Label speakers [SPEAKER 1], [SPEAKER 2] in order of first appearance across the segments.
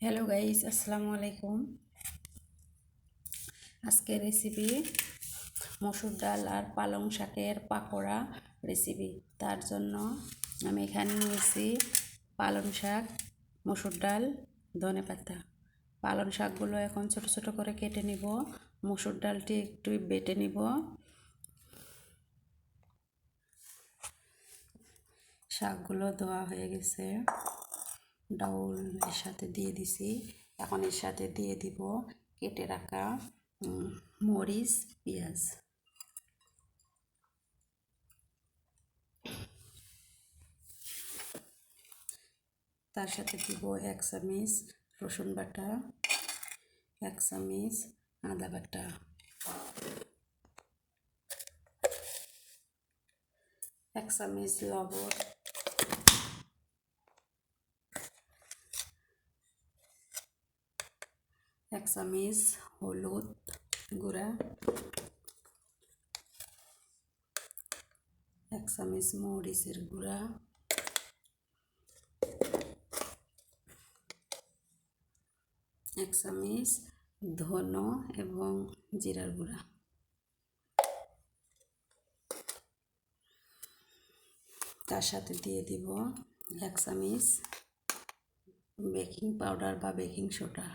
[SPEAKER 1] Hello guys, আসসালামু আলাইকুম। আজকের রেসিপি মসুর ডাল আর পালং শাকের পাকোড়া রেসিপি। তার জন্য আমি এখানে নিয়েছি পালং শাক, মসুর ডাল, ধনেপাতা। পালং শাকগুলো এখন ছোট ছোট করে কেটে নিব, মসুর ডালটি একটু বেটে নিব। শাকগুলো ধোয়া হয়ে গেছে, ডাউল এর সাথে দিয়ে দিছি। এখন এর সাথে দিয়ে দিব কেটে রাখা মরিচ, পেঁয়াজ। তার সাথে দিব 1 চামচ রসুন বাটা, 1 চামচ আদা বাটা, 1 চামচ লবণ, 1 চামচ হলুদ গুঁড়া, 1 চামচ মরিচের গুঁড়া, 1 চামচ ধনে এবং জিরার গুঁড়া। তার সাথে দিয়ে দিব 1 চামচ বেকিং পাউডার বা বেকিং সোডা।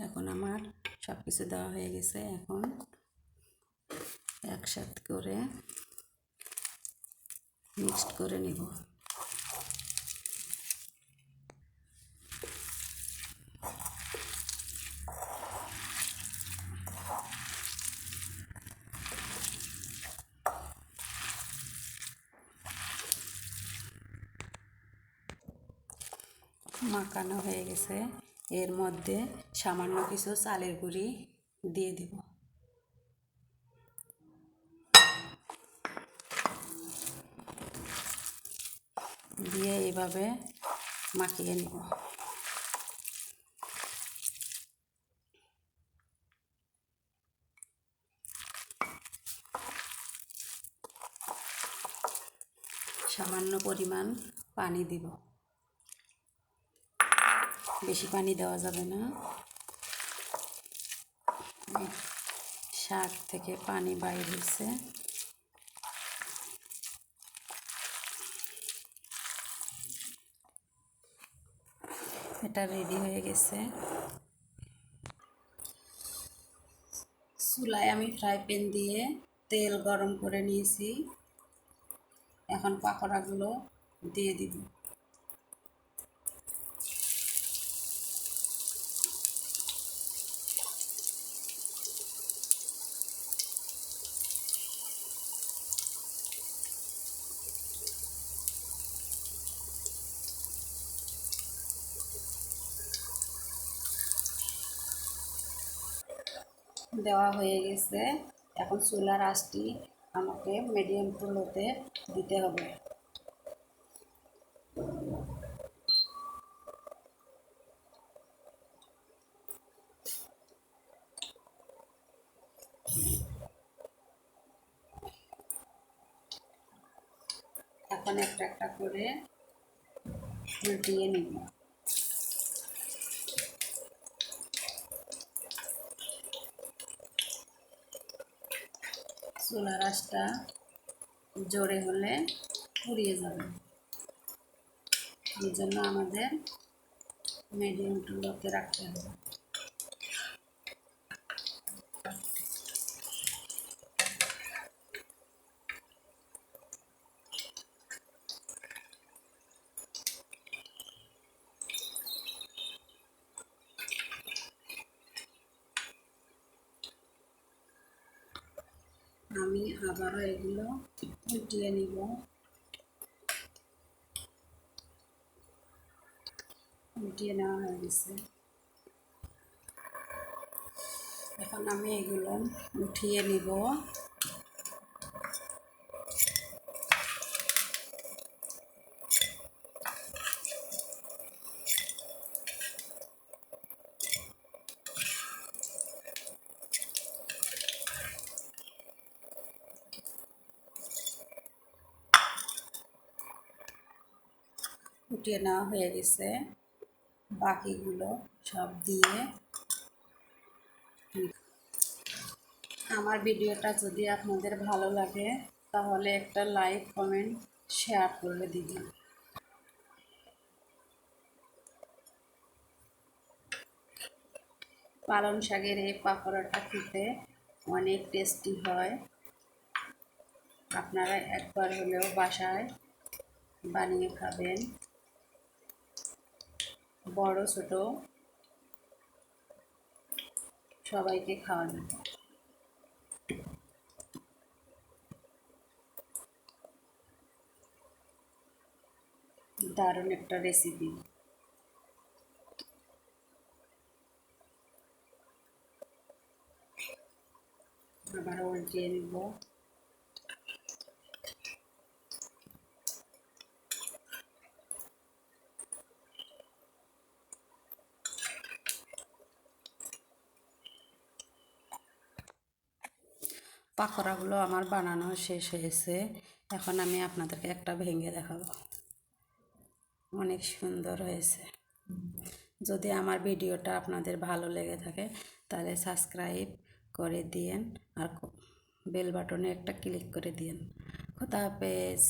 [SPEAKER 1] এখন আমার সব কিছু দেওয়া হয়ে গেছে। এখন একসাথে করে মিক্সড করে নিব। মাখানো হয়ে গেছে। এর মধ্যে সামান্য কিছু চালের গুঁড়ি দিয়ে দিব। দিয়ে এইভাবে মাখিয়ে নিব। সামান্য পরিমাণ পানি দিব, বেশি পানি দেওয়া যাবে না। শাক থেকে পানি বাইর হয়েছে। এটা রেডি হয়ে গেছে। চুলায় আমি ফ্রাই প্যান দিয়ে তেল গরম করে নিয়েছি। এখন পাকোড়াগুলো দিয়ে দিব। দেওয়া হয়ে গেছে। এখন চুলার আঁচটি আমাকে মিডিয়াম টু লোতে দিতে হবে। এখন একটা একটা করে উল্টিয়ে নিব। চুলার আঁচটা জোরে হলে পুড়িয়ে যাবে, এই জন্য আমাদের মিডিয়াম টু লোতে রাখতে হবে। আমি আবারও এগুলো উল্টিয়ে নিব। উল্টিয়ে নেওয়া হয়ে গেছে। এখন আমি এগুলো উঠিয়ে নিব। ফুটিয়ে নেওয়া হয়ে গেছে, বাকিগুলো সব দিয়ে আমার ভিডিওটা যদি আপনাদের ভালো লাগে তাহলে একটা লাইক কমেন্ট শেয়ার করে দিবেন। পালং শাকের এই পাকোড়াটা খেতে অনেক টেস্টি হয়। আপনারা একবার হলেও বাসায় বানিয়ে খাবেন। বড় ছোট সবাইকে খাওয়ানো। দারুণ একটা রেসিপি। আবার উল্টিয়ে নিব। পাকোড়াগুলো আমার বানানো শেষ হয়েছে। এখন আমি আপনাদেরকে একটা ভেঙে দেখাবো। অনেক সুন্দর হয়েছে। যদি আমার ভিডিওটা আপনাদের ভালো লেগে থাকে তাহলে সাবস্ক্রাইব করে দিয়েন আর বেল বাটনে একটা ক্লিক করে দিয়েন। খোদা হাফেজ।